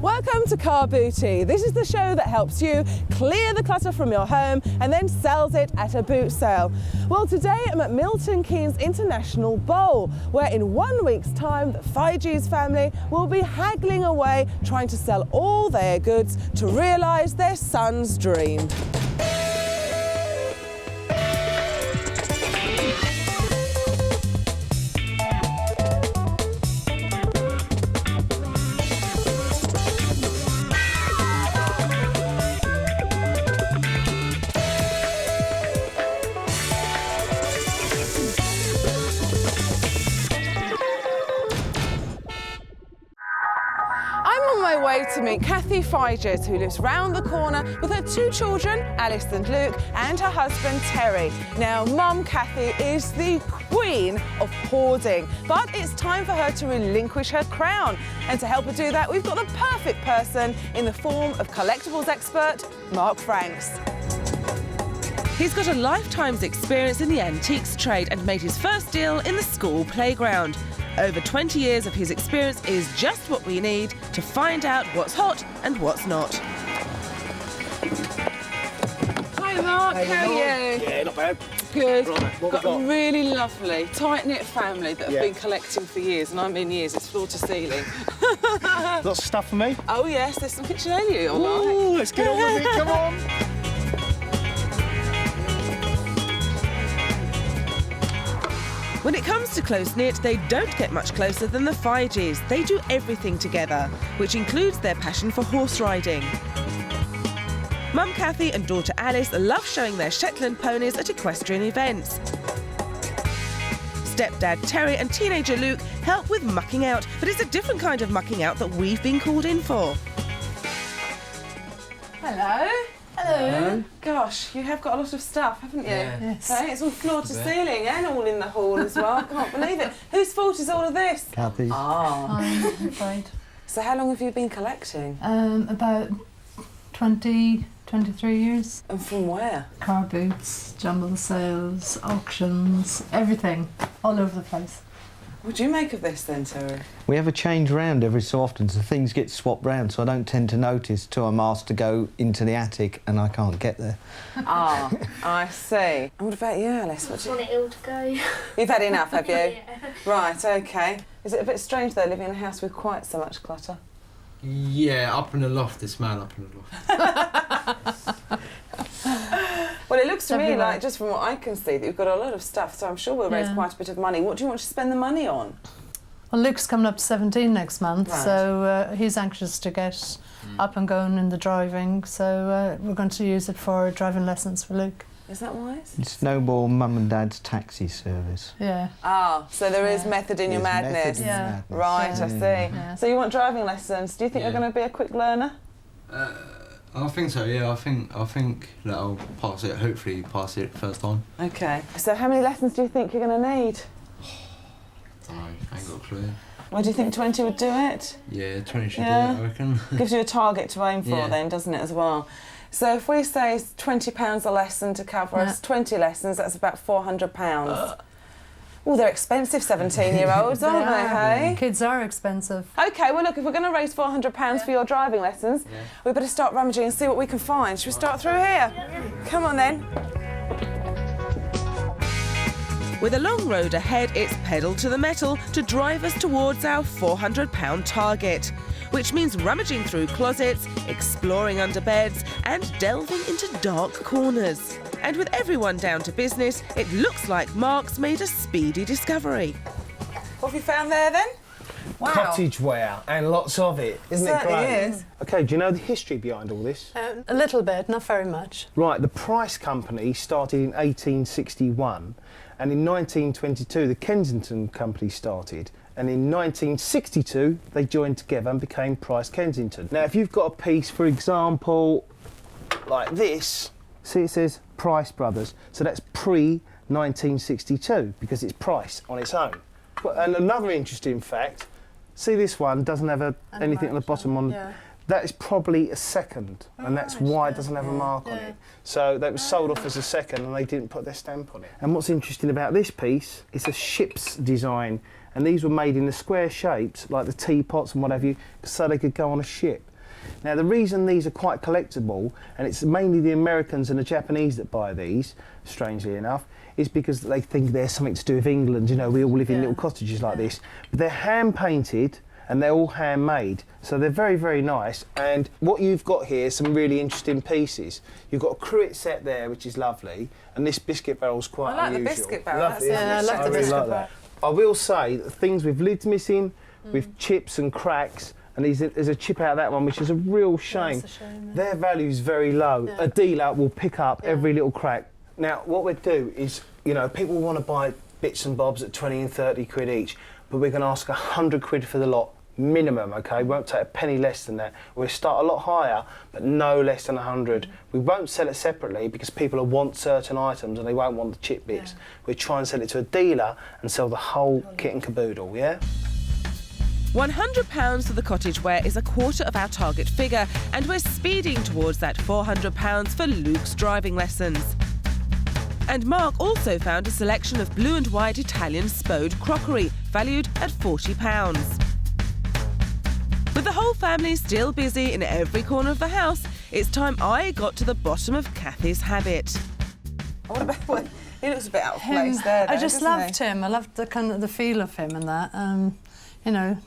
Welcome to Car Booty. This is the show that helps you clear the clutter from your home and then sells it at a boot sale. Well, today I'm at Milton Keynes International Bowl, where in 1 week's time the Fiji's family will be haggling away trying to sell all their goods to realise their son's dream. To meet Kathy Figes, who lives round the corner with her 2 children, Alice and Luke, and her husband Terry. Now, Mum Kathy is the queen of hoarding, but it's time for her to relinquish her crown. And to help her do that, we've got the perfect person in the form of collectibles expert Mark Franks. He's got a lifetime's experience in the antiques trade and made his first deal in the school playground. Over 20 years of his experience is just what we need to find out what's hot and what's not. Hi Mark, how are you? Yeah, not bad. Good. Right, got a really lovely, tight-knit family that have been collecting for years, and I mean years, it's floor to ceiling. Lots of stuff for me? Oh yes, there's some kitchenalia you'll like. Ooh, let's get on with it, come on. When it comes to close-knit, they don't get much closer than the Figes. They do everything together, which includes their passion for horse riding. Mum Kathy and daughter Alice love showing their Shetland ponies at equestrian events. Stepdad Terry and teenager Luke help with mucking out, but it's a different kind of mucking out that we've been called in for. Hello. Hello. Gosh, you have got a lot of stuff, haven't you? Yeah. Yes. Hey, it's all floor to ceiling and all in the hall as well. I can't believe it. Whose fault is all of this? Kathy's. Ah. I'm afraid. So how long have you been collecting? About 23 years. And from where? Car boots, jumble sales, auctions, everything, all over the place. What do you make of this then, Terry? We have a change round every so often, so things get swapped round, so I don't tend to notice till I'm asked to go into the attic and I can't get there. Ah, I see. And what about you, Alice? What do you... want it all to go. You've had enough, have you? Yeah. Right, OK. Is it a bit strange, though, living in a house with quite so much clutter? Yeah, up in the loft, this man up in the loft. Well, it looks to me Everywhere. like, just from what I can see, that you've got a lot of stuff, so I'm sure we'll raise quite a bit of money. What do you want to spend the money on? Well, Luke's coming up to 17 next month, Right. so he's anxious to get up and going in the driving, so we're going to use it for driving lessons for Luke. Is that wise? It's Snowball Mum and Dad's taxi service. Yeah. Ah, so there is Yeah. method in your There's madness. method in Yeah. madness. Right, I see. Yeah. So you want driving lessons. Do you think Yeah. you're going to be a quick learner? I think so, yeah. I think that I'll pass it, hopefully pass it first time. OK. So how many lessons do you think you're going to need? I ain't got a clue. Well, do you think 20 would do it? Yeah, 20 should Yeah. do it, I reckon. Gives you a target to aim for Yeah. then, doesn't it, as well? So if we say £20 a lesson to cover us 20 lessons, that's about £400. Oh, they're expensive 17-year-olds, aren't they, hey? Kids are expensive. OK, well, look, if we're going to raise £400 for your driving lessons, we better start rummaging and see what we can find. Should we start through here? Come on, then. With a long road ahead, it's pedal to the metal to drive us towards our £400 target, which means rummaging through closets, exploring under beds and delving into dark corners. And with everyone down to business, it looks like Mark's made a speedy discovery. What have you found there, then? Wow. Cottage ware, and lots of it. Isn't it Certainly great? is. OK, do you know the history behind all this? A little bit, not very much. Right, the Price Company started in 1861, and in 1922 the Kensington Company started, and in 1962 they joined together and became Price Kensington. Now, if you've got a piece, for example, like this, see it says Price Brothers, so that's pre-1962 because it's Price on its own. And another interesting fact, see this one doesn't have anything on the bottom on. That is probably a second, and that's why it doesn't have a mark on it. So that was sold off as a second, and they didn't put their stamp on it. And what's interesting about this piece, it's a ship's design, and these were made in the square shapes, like the teapots and what have you, so they could go on a ship. Now, the reason these are quite collectible, and it's mainly the Americans and the Japanese that buy these, strangely enough, is because they think there's something to do with England. You know, we all live in little cottages like this. But they're hand-painted, and they're all handmade, so they're very, very nice. And what you've got here is some really interesting pieces. You've got a cruet set there, which is lovely, and this biscuit barrel's quite unusual. I like the biscuit barrel. Lovely, I like the biscuit barrel. I will say that things with lids missing, with chips and cracks, and there's a chip out of that one, which is a real shame. That's a shame, Their value's very low. A dealer will pick up every little crack. Now, what we'd do is, you know, people want to buy bits and bobs at 20 and 30 quid each, but we're going to ask 100 quid for the lot. Minimum, okay? We won't take a penny less than that. We'll start a lot higher, but no less than 100. We won't sell it separately because people will want certain items and they won't want the chip bits. We'll try and sell it to a dealer and sell the whole kit and caboodle, yeah? £100 for the cottage ware is a quarter of our target figure, and we're speeding towards that £400 for Luke's driving lessons. And Mark also found a selection of blue and white Italian spode crockery, valued at £40. With the whole family still busy in every corner of the house, it's time I got to the bottom of Kathy's habit. What about, he looks a bit out of place there, though, I just doesn't loved him. I loved the kind of the feel of him and that. You know,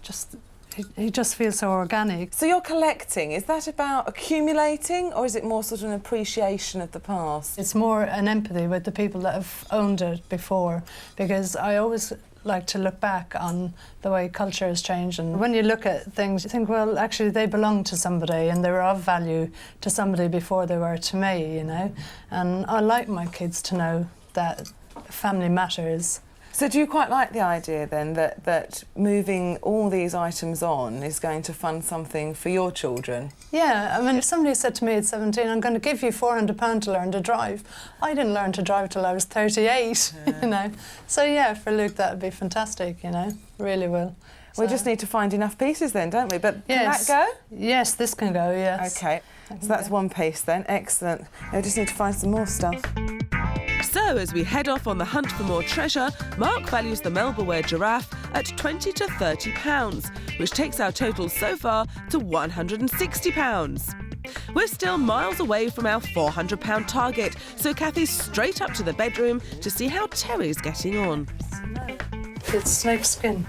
he just feels so organic. So you're collecting, is that about accumulating, or is it more sort of an appreciation of the past? It's more an empathy with the people that have owned it before, because I always like to look back on the way culture has changed, and when you look at things you think, well, actually they belong to somebody and they were of value to somebody before they were to me, you know. And I like my kids to know that family matters. So do you quite like the idea then that moving all these items on is going to fund something for your children? Yeah, I mean, if somebody said to me at 17, I'm going to give you £400 to learn to drive, I didn't learn to drive till I was 38, you know. So yeah, for Luke that would be fantastic, you know, really will. We just need to find enough pieces then, don't we? But can that go? Yes, this can go, yes. OK, so that's one piece then, excellent. We just need to find some more stuff. So, as we head off on the hunt for more treasure, Mark values the Melba giraffe at £20 to £30, which takes our total so far to £160. We're still miles away from our £400 target, so Kathy's straight up to the bedroom to see how Terry's getting on. It's snake skin.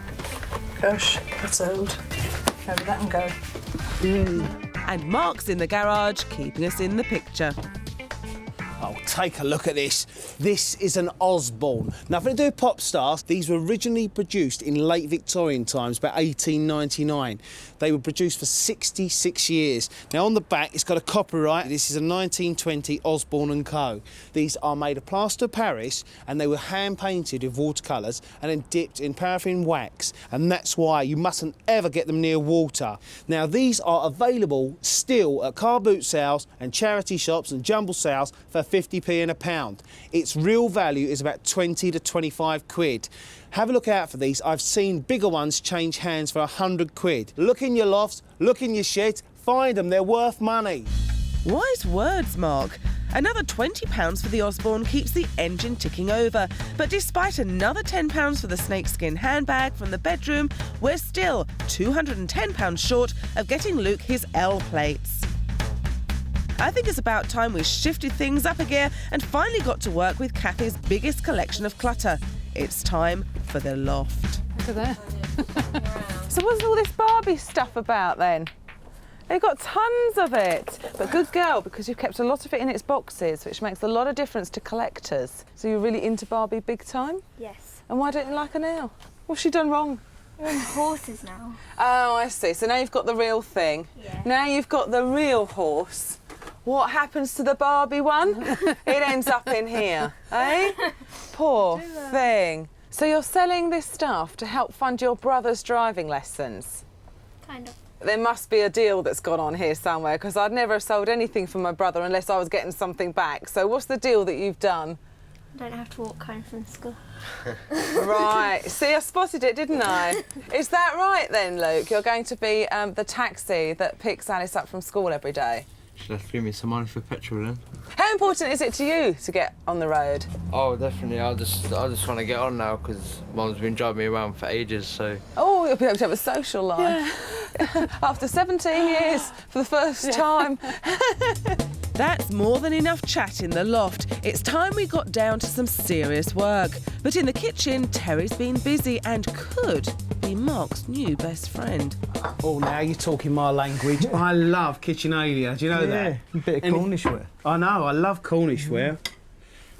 Gosh, that's old. Maybe that can go. And Mark's in the garage, keeping us in the picture. Oh, take a look at this. This is an Osborne. Nothing to do with pop stars. These were originally produced in late Victorian times, about 1899. They were produced for 66 years. Now, on the back, it's got a copyright. This is a 1920 Osborne & Co. These are made of plaster of Paris, and they were hand-painted with watercolours and then dipped in paraffin wax, and that's why you mustn't ever get them near water. Now, these are available still at car boot sales and charity shops and jumble sales for 50p and a pound. Its real value is about 20 to 25 quid. Have a look out for these. I've seen bigger ones change hands for 100 quid. Look in your lofts, look in your sheds, find them, they're worth money. Wise words, Mark. Another £20 for the Osborne keeps the engine ticking over. But despite another £10 for the snakeskin handbag from the bedroom, we're still £210 short of getting Luke his L plates. I think it's about time we shifted things up a gear and finally got to work with Kathy's biggest collection of clutter. It's time for the loft. Look at that. So what's all this Barbie stuff about then? They've got tons of it. But good girl, because you've kept a lot of it in its boxes, which makes a lot of difference to collectors. So you're really into Barbie big time? Yes. And why don't you like her now? What's she done wrong? We're in horses now. Oh, I see. So now you've got the real thing. Yeah. Now you've got the real horse. What happens to the Barbie one? It ends up in here, eh? Poor thing. So you're selling this stuff to help fund your brother's driving lessons? Kind of. There must be a deal that's gone on here somewhere, because I'd never have sold anything for my brother unless I was getting something back. So what's the deal that you've done? don't have to walk home from school. Right. See, I spotted it, didn't I? Is that right then, Luke? You're going to be the taxi that picks Alice up from school every day? She'll have to give me some money for petrol then. How important is it to you to get on the road? Oh, definitely. I just want to get on now because Mum's been driving me around for ages, so... Oh, you'll be able to have a social life. After 17 years for the first time. That's more than enough chat in the loft. It's time we got down to some serious work. But in the kitchen, Terry's been busy and could be Mark's new best friend. Oh, now you're talking my language. I love kitchenalia. Do you know that? A bit of Cornish ware. I know, I love Cornish ware.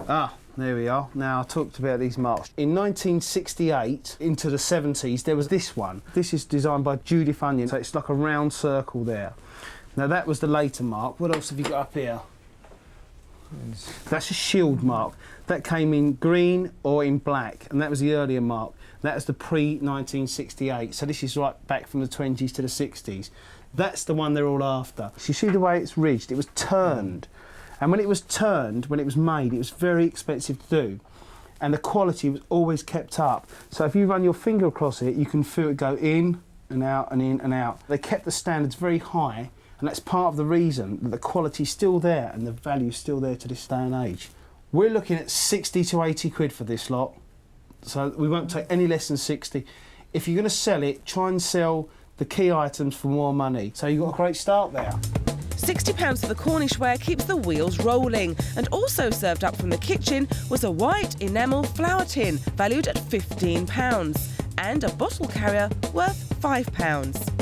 Ah, there we are. Now, I talked about these marks. In 1968, into the 70s, there was this one. This is designed by Judith Onion, so it's like a round circle there. Now, that was the later mark. What else have you got up here? That's a shield mark. That came in green or in black, and that was the earlier mark. That was the pre-1968, so this is right back from the 20s to the 60s. That's the one they're all after. So you see the way it's ridged? It was turned. And when it was turned, when it was made, it was very expensive to do. And the quality was always kept up. So if you run your finger across it, you can feel it go in and out and in and out. They kept the standards very high, and that's part of the reason that the quality's still there and the value's still there to this day and age. We're looking at 60 to 80 quid for this lot. So we won't take any less than 60. If you're going to sell it, try and sell the key items for more money. So you've got a great start there. £60 for the Cornish ware keeps the wheels rolling. And also served up from the kitchen was a white enamel flour tin valued at £15 and a bottle carrier worth £5.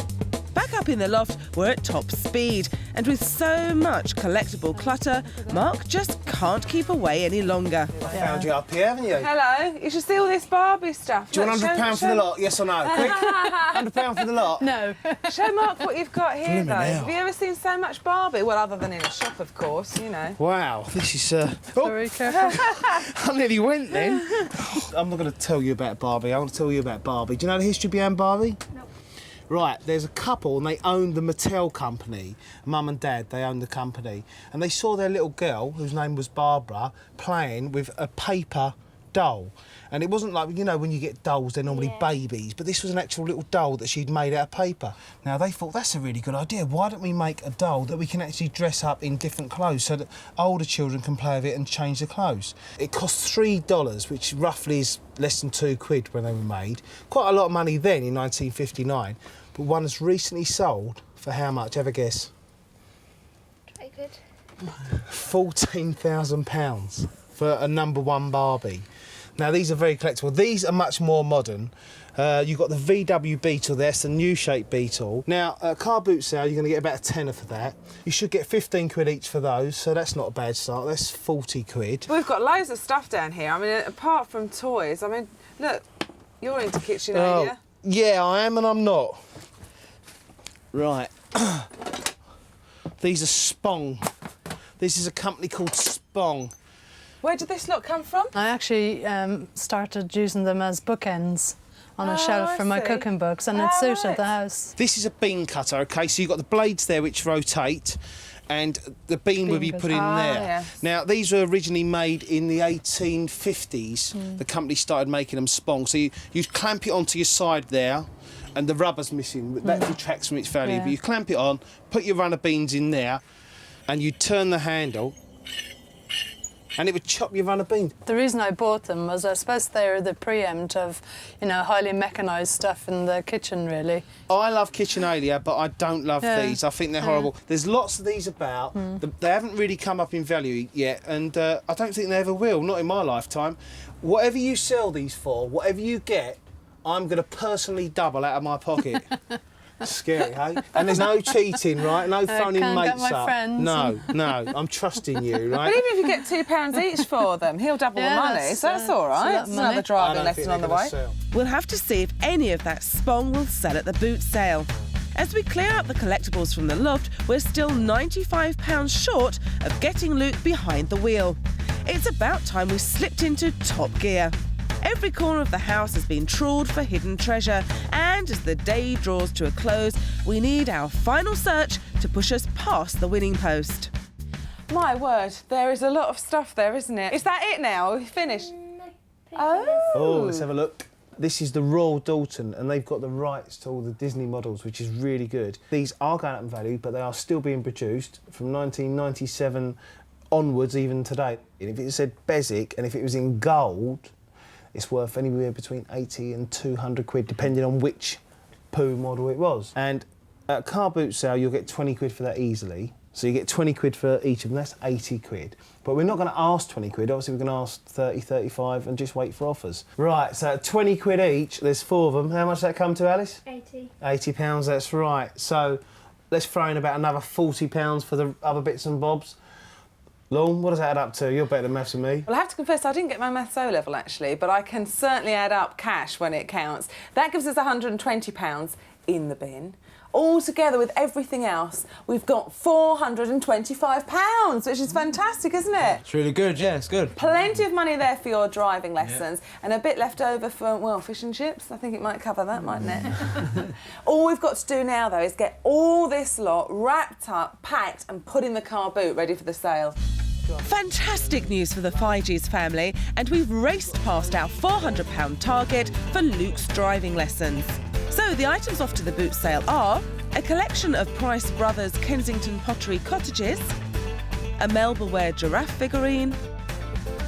Back up in the loft, we're at top speed. And with so much collectible clutter, Mark just can't keep away any longer. I found you up here, haven't you? Hello, you should see all this Barbie stuff. Do you want £100 for the lot? Yes or no? Quick. £100 for the lot? No. Show Mark what you've got here, though. hell. Have you ever seen so much Barbie? Well, other than in a shop, of course, you know. Wow, this is... Very careful. I nearly went then. I'm not going to tell you about Barbie. I want to tell you about Barbie. Do you know the history behind Barbie? No. Right, there's a couple and they owned the Mattel company. Mum and Dad, they owned the company. And they saw their little girl, whose name was Barbara, playing with a paper doll. And it wasn't like, you know, when you get dolls, they're normally babies, but this was an actual little doll that she'd made out of paper. Now, they thought, that's a really good idea. Why don't we make a doll that we can actually dress up in different clothes so that older children can play with it and change the clothes? It cost $3, which roughly is less than £2 when they were made. Quite a lot of money then in 1959, but one has recently sold for how much? Have a guess? Very good. £14,000 for a #1 Barbie. Now, these are very collectible. These are much more modern. You've got the VW Beetle there, it's the new shape Beetle. Now, car boot sale, you're going to get about a tenner for that. You should get 15 quid each for those, so that's not a bad start. That's 40 quid. We've got loads of stuff down here. I mean, apart from toys, I mean, look, you're into kitchenalia. Oh, yeah, I am and I'm not. Right. These are Spong. This is a company called Spong. Where did this lot come from? I actually started using them as bookends on a shelf I for my see. cooking books, and it Oh, suited right. the house. This is a bean cutter, OK? So you've got the blades there which rotate, and the bean will be Bean put in cutter. there. Yes. Now, these were originally made in the 1850s. The company started making them Spong. So you clamp it onto your side there, and the rubber's missing. That detracts from its value. Yeah. But you clamp it on, put your runner beans in there, and you turn the handle, and it would chop your runner beans. The reason I bought them was I suppose they're the preempt of, you know, highly mechanised stuff in the kitchen, really. I love kitchenalia, but I don't love these. I think they're horrible. There's lots of these about. They haven't really come up in value yet, and I don't think they ever will, not in my lifetime. Whatever you sell these for, whatever you get, I'm going to personally double out of my pocket. Scary, hey? And there's no cheating, right? No phoning can't get mates my up. friends. No, I'm trusting you, But right? even if you get £2 each for them, he'll double the Yeah, money, that's, so that's all right. that's It's a lot of another money. I driving don't think lesson on the they're way. gonna sell. We'll have to see if any of that Spong will sell at the boot sale. As we clear up the collectibles from the loft, we're still £95 short of getting Luke behind the wheel. It's about time we slipped into top gear. Every corner of the house has been trawled for hidden treasure, and as the day draws to a close, we need our final search to push us past the winning post. My word, there is a lot of stuff there, isn't it? Is that it now? Are we finished? Oh, let's have a look. This is the Royal Doulton, and they've got the rights to all the Disney models, which is really good. These are going up in value, but they are still being produced from 1997 onwards, even today. And if it said Bezic, and if it was in gold, it's worth anywhere between 80 and 200 quid, depending on which Pooh model it was. And at a car boot sale, you'll get 20 quid for that easily. So you get 20 quid for each of them, that's 80 quid. But we're not going to ask 20 quid, obviously we're going to ask 30, 35 and just wait for offers. Right, so at 20 quid each, there's 4 of them. How much does that come to, Alice? 80. £80, that's right. So let's throw in about another £40 for the other bits and bobs. Lawn, what does that add up to? You're better at maths than me. Well, I have to confess, I didn't get my maths O level, actually, but I can certainly add up cash when it counts. That gives us £120 in the bin. All together with everything else, we've got £425, which is fantastic, isn't it? It's really good, yeah, it's good. Plenty of money there for your driving lessons and a bit left over for, well, fish and chips. I think it might cover that, mightn't it? All we've got to do now, though, is get all this lot wrapped up, packed and put in the car boot ready for the sale. Fantastic news for the Figes family, and we've raced past our £400 target for Luke's driving lessons. So the items off to the boot sale are a collection of Price Brothers Kensington pottery cottages, a Melba ware giraffe figurine,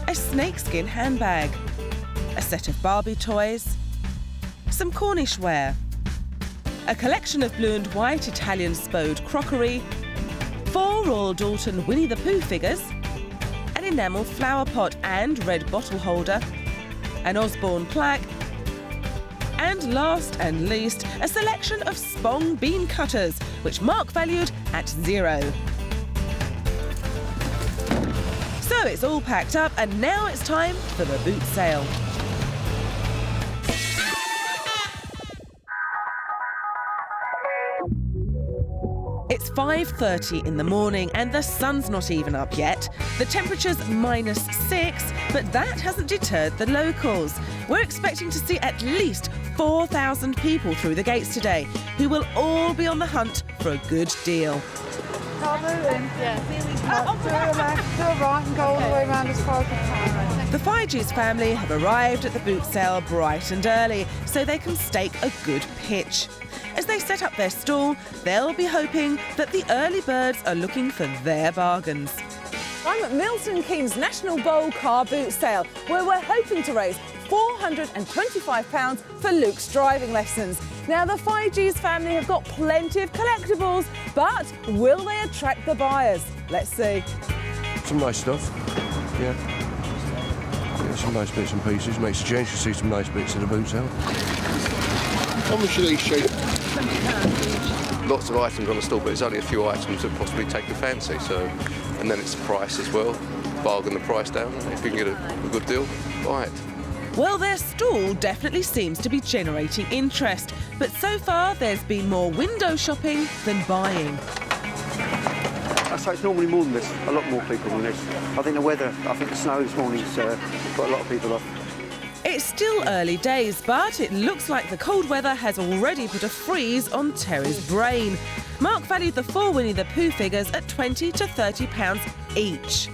a snakeskin handbag, a set of Barbie toys, some Cornish ware, a collection of blue and white Italian spode crockery, 4 Royal Doulton Winnie the Pooh figures, an enamel flower pot and red bottle holder, an Osborne plaque, and last and least, a selection of Spong bean cutters, which Mark valued at £0. So it's all packed up, and now it's time for the boot sale. It's 5:30 in the morning and the sun's not even up yet. The temperature's -6, but that hasn't deterred the locals. We're expecting to see at least 4,000 people through the gates today, who will all be on the hunt for a good deal. The Figes family have arrived at the boot sale bright and early, so they can stake a good pitch. As they set up their stall, they'll be hoping that the early birds are looking for their bargains. I'm at Milton Keynes National Bowl car boot sale, where we're hoping to raise £425 for Luke's driving lessons. Now, the Figes family have got plenty of collectibles, but will they attract the buyers? Let's see. Some nice stuff, yeah. Some nice bits and pieces. Makes a change to see some nice bits in the boot sale. How much are these sheep? Lots of items on the stall, but there's only a few items that possibly take your fancy. So, and then it's the price as well. Bargain the price down. If you can get a good deal, buy it. Well, their stall definitely seems to be generating interest, but so far there's been more window shopping than buying. I'd say it's normally more than this, a lot more people than this. I think the weather, I think the snow this morning's got a lot of people off. It's still early days, but it looks like the cold weather has already put a freeze on Terry's brain. Mark valued the 4 Winnie the Pooh figures at £20 to £30 each.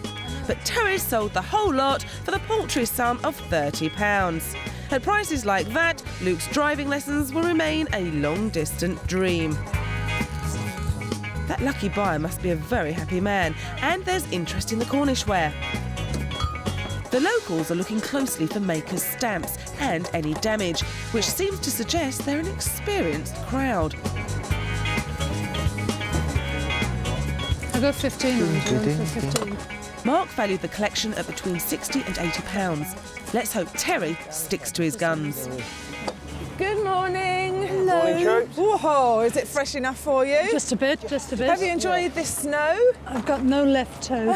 But Terry sold the whole lot for the paltry sum of £30. At prices like that, Luke's driving lessons will remain a long-distant dream. That lucky buyer must be a very happy man, and there's interest in the Cornish ware. The locals are looking closely for makers' stamps and any damage, which seems to suggest they're an experienced crowd. I got 15 on for 15. Mark valued the collection at between £60 and £80. Let's hope Terry sticks to his guns. Good morning. Hello. Morning, troops. Whoa, is it fresh enough for you? Just a bit, just a bit. Have you enjoyed this snow? I've got no left toe.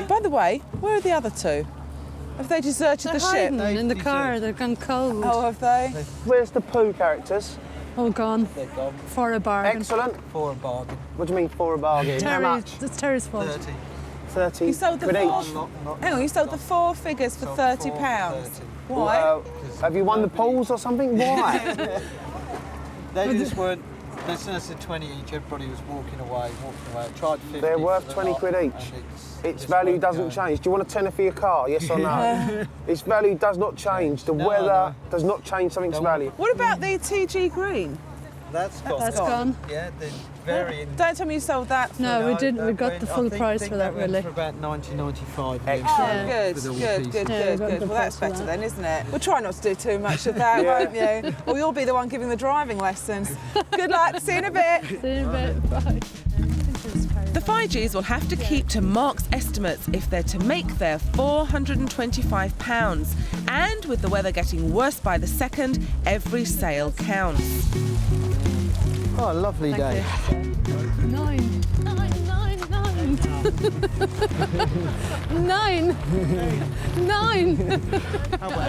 By the way, where are the other 2? Have they deserted They're the ship? hiding in the car, they've gone cold. Oh, have they? Where's the Pooh characters? All gone. They're gone. For a bargain. Excellent. For a bargain. What do you mean for a bargain? How much? It's Terry's fault. 30. 30 You sold the quid four. each. Hang on, you sold the 4 figures for £30. Why? Have you won the polls or something? Why? They just weren't As soon as I said 20 each, everybody was walking away. I tried 50. They're worth 20 quid each. Its value doesn't change. Do you want a tenner for your car, yes or no? Its value does not change. The weather does not change something's value. What about the TG green? That's gone. That's gone. Yeah, the varying. Don't tell me you sold that. No, we didn't. We got went- the full I price think for that, went really. For about 90-95. Excellent. Oh, Yeah. good, With all the good, pieces. good, Yeah, good, got good. the Well, that's price for better that. then, isn't it? We'll try not to do too much of that, won't you? Or you'll be the one giving the driving lessons. Good luck. See you in a bit. See you in a bit. Bye. The Fiji's will have to keep to Mark's estimates if they're to make their £425. And with the weather getting worse by the second, every sale counts. Oh, a lovely day. Nine.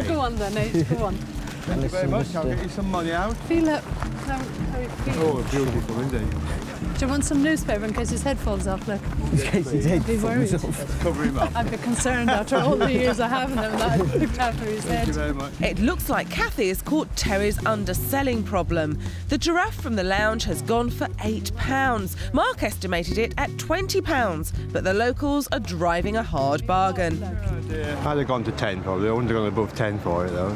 Go on then, Nate. Go on. Thank you very much. I'll get you some money out. Feel it. How it feels. Oh, beautiful, isn't it? Do you want some newspaper in case his head falls off? Look. In case his head Be worried. falls off. Cover him up. I'd be concerned after all the years I have in him that I looked after his head. Thank you very much. It looks like Kathy has caught Terry's underselling problem. The giraffe from the lounge has gone for £8. Mark estimated it at £20, but the locals are driving a hard bargain. I'd have gone to 10 probably. I wouldn't have gone above 10 for it though.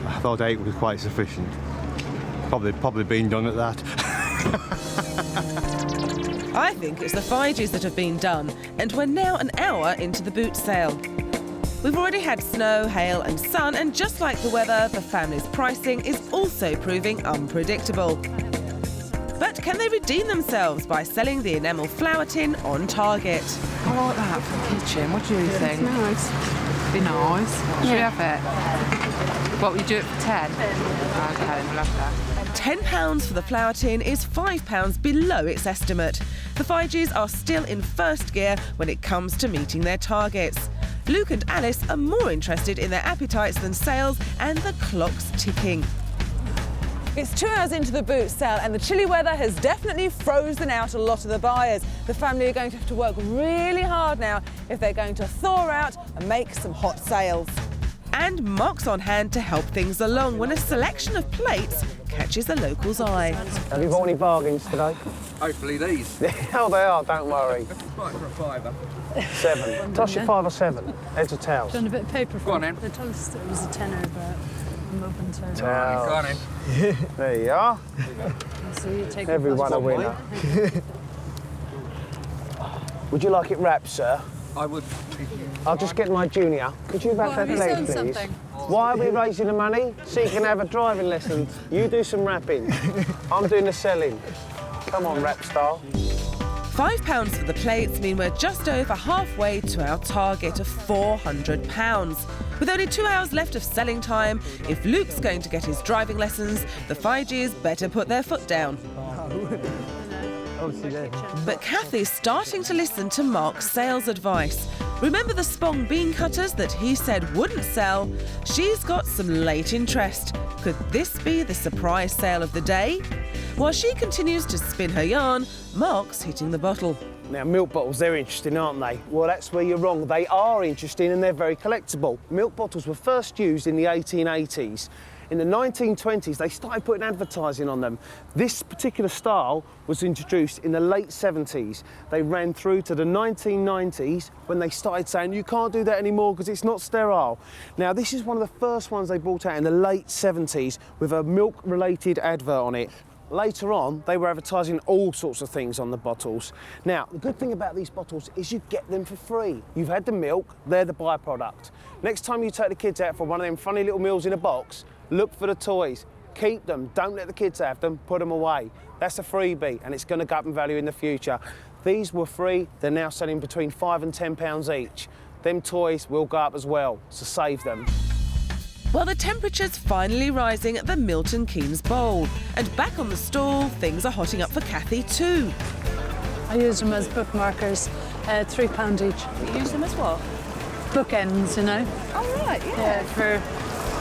I thought 8 was quite sufficient. Probably been done at that. I think it's the Fiji's that have been done, and we're now an hour into the boot sale. We've already had snow, hail and sun, and just like the weather, the family's pricing is also proving unpredictable. But can they redeem themselves by selling the enamel flower tin on target? I like that for the kitchen. What do you think? Nice. Be nice. Should we have it? What, we do it for 10? Okay, we'll have that. £10 for the flower tin is £5 below its estimate. The Fiji's are still in first gear when it comes to meeting their targets. Luke and Alice are more interested in their appetites than sales, and the clock's ticking. It's 2 hours into the boot sale and the chilly weather has definitely frozen out a lot of the buyers. The family are going to have to work really hard now if they're going to thaw out and make some hot sales. And Mark's on hand to help things along when a selection of plates catches the local's eye. Have you bought any bargains today? Hopefully these. Oh, they are, don't worry. Right for a fiver. 7. Toss your 5 or 7. Heads or tails? Done a bit of paper for Go on then. They told us it was a tenner, but I'm open to it. Go on in. There you are. So you take Everyone a winner. Would you like it wrapped, sir? I would. I'll just get my junior. Could you wrap that have you plate, sold please? something? Why are we raising the money? So you can have a driving lesson. You do some wrapping. I'm doing the selling. Come on, rap star. £5 for the plates mean we're just over halfway to our target of £400. With only 2 hours left of selling time, if Luke's going to get his driving lessons, the Fiji's better put their foot down. But Kathy's starting to listen to Mark's sales advice. Remember the Spong bean cutters that he said wouldn't sell? She's got some late interest. Could this be the surprise sale of the day? While she continues to spin her yarn, Mark's hitting the bottle. Now, milk bottles, they're interesting, aren't they? Well, that's where you're wrong. They are interesting and they're very collectible. Milk bottles were first used in the 1880s. In the 1920s, they started putting advertising on them. This particular style was introduced in the late 70s. They ran through to the 1990s when they started saying, you can't do that anymore because it's not sterile. Now, this is one of the first ones they brought out in the late 70s with a milk-related advert on it. Later on, they were advertising all sorts of things on the bottles. Now, the good thing about these bottles is you get them for free. You've had the milk, they're the byproduct. Next time you take the kids out for one of them funny little meals in a box, look for the toys. Keep them, don't let the kids have them, put them away. That's a freebie and it's going to go up in value in the future. These were free, they're now selling between £5 and £10 each. Them toys will go up as well, so save them. Well, the temperature's finally rising at the Milton Keynes Bowl. And back on the stall, things are hotting up for Kathy too. I use them as bookmarkers, £3 each. You use them as what? Bookends, you know? Oh, right, Yeah, for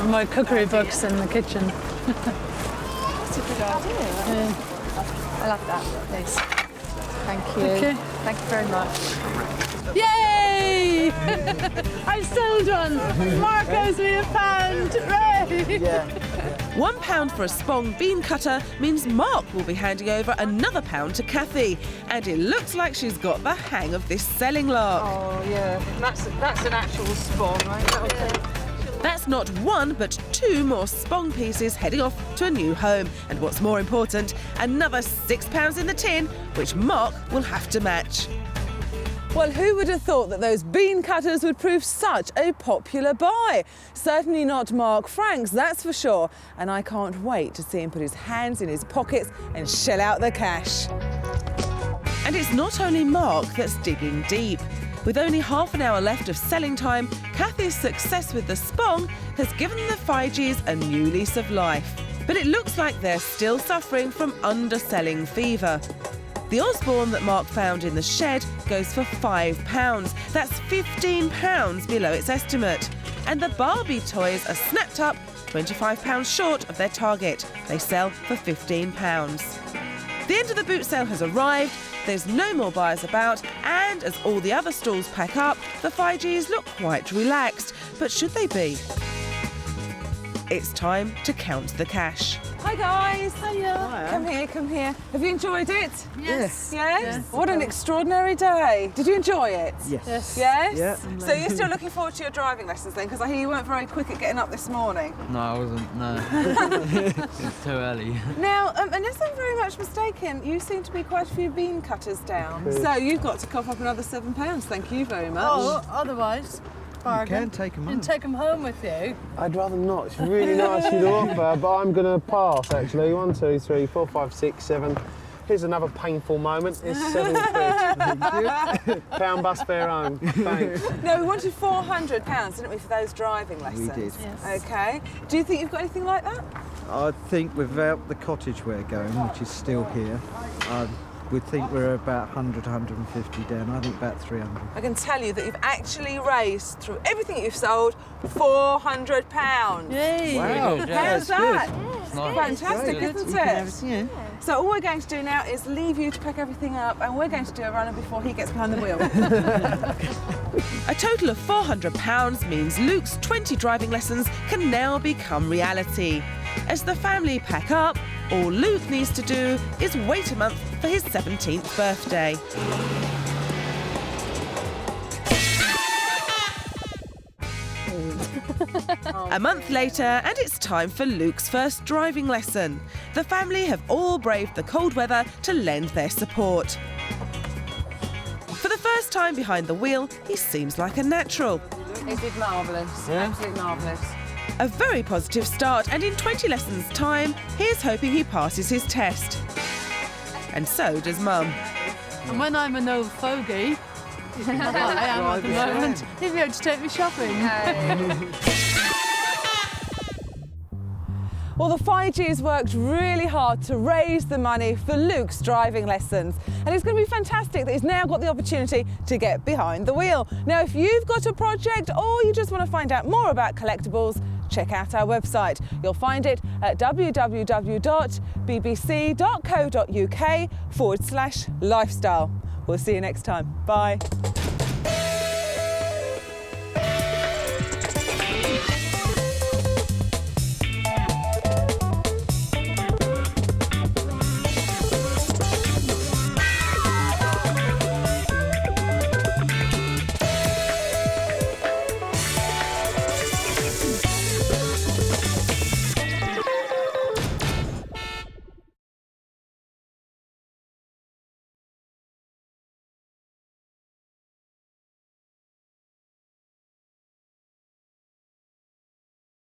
my cookery books in the kitchen. That's a good idea. Yeah. I love that. Thanks. Thank you. Okay. Thank you very much. Yay! I've sold one. Mark owes me £1. Hooray! £1 for a Spong bean cutter means Mark will be handing over another £1 to Kathy. And it looks like she's got the hang of this selling lark. Oh, yeah. That's an actual Spong, right? That's not one, but 2 more Spong pieces heading off to a new home. And what's more important, another £6 in the tin, which Mark will have to match. Well, who would have thought that those bean cutters would prove such a popular buy? Certainly not Mark Franks, that's for sure. And I can't wait to see him put his hands in his pockets and shell out the cash. And it's not only Mark that's digging deep. With only half an hour left of selling time, Kathy's success with the Spong has given the Fiji's a new lease of life. But it looks like they're still suffering from underselling fever. The Osborne that Mark found in the shed goes for £5. That's £15 below its estimate. And the Barbie toys are snapped up £25 short of their target. They sell for £15. The end of the boot sale has arrived, there's no more buyers about, and as all the other stalls pack up, the Fiji's look quite relaxed. But should they be? It's time to count the cash. Hi guys. Hiya. Hiya. Come here, come here. Have you enjoyed it? Yes. Yes? What an extraordinary day. Did you enjoy it? Yes. Yes? Yeah. So you're still looking forward to your driving lessons then? Because I hear you weren't very quick at getting up this morning. No, I wasn't, no. It's too early. Now, unless I'm very much mistaken, you seem to be quite a few bean cutters down. So you've got to cough up another £7. Thank you very much. Oh, otherwise, bargain. You can take them home. You can take them home with you. I'd rather not. It's really nice of you to offer, but I'm going to pass, actually. 1, 2, 3, 4, 5, 6, 7. Here's another painful moment. It's £7. Pound bus fare home. Thanks. No, we wanted £400, didn't we, for those driving lessons? We did. Yes. OK. Do you think you've got anything like that? I think without the cottage ware going, which is still here, we think we're about 100, 150 down. I think about 300. I can tell you that you've actually raised, through everything that you've sold, £400. Yay! Wow. How's that? It's nice. Fantastic, Great. isn't You can have it? it, yeah. So all we're going to do now is leave you to pack everything up, and we're going to do a runner before he gets behind the wheel. A total of £400 means Luke's 20 driving lessons can now become reality. As the family pack up, all Luke needs to do is wait a month for his 17th birthday. A month later, and it's time for Luke's first driving lesson. The family have all braved the cold weather to lend their support. For the first time behind the wheel, he seems like a natural. He did marvellous. Yeah? Absolutely marvellous. A very positive start, and in 20 lessons' time, here's hoping he passes his test. And so does Mum. And when I'm an old fogey, I am at the moment, he'll be able to take me shopping. Well, the Fiji's worked really hard to raise the money for Luke's driving lessons. And it's going to be fantastic that he's now got the opportunity to get behind the wheel. Now, if you've got a project or you just want to find out more about Collectibles, check out our website. You'll find it at www.bbc.co.uk/lifestyle. We'll see you next time. Bye.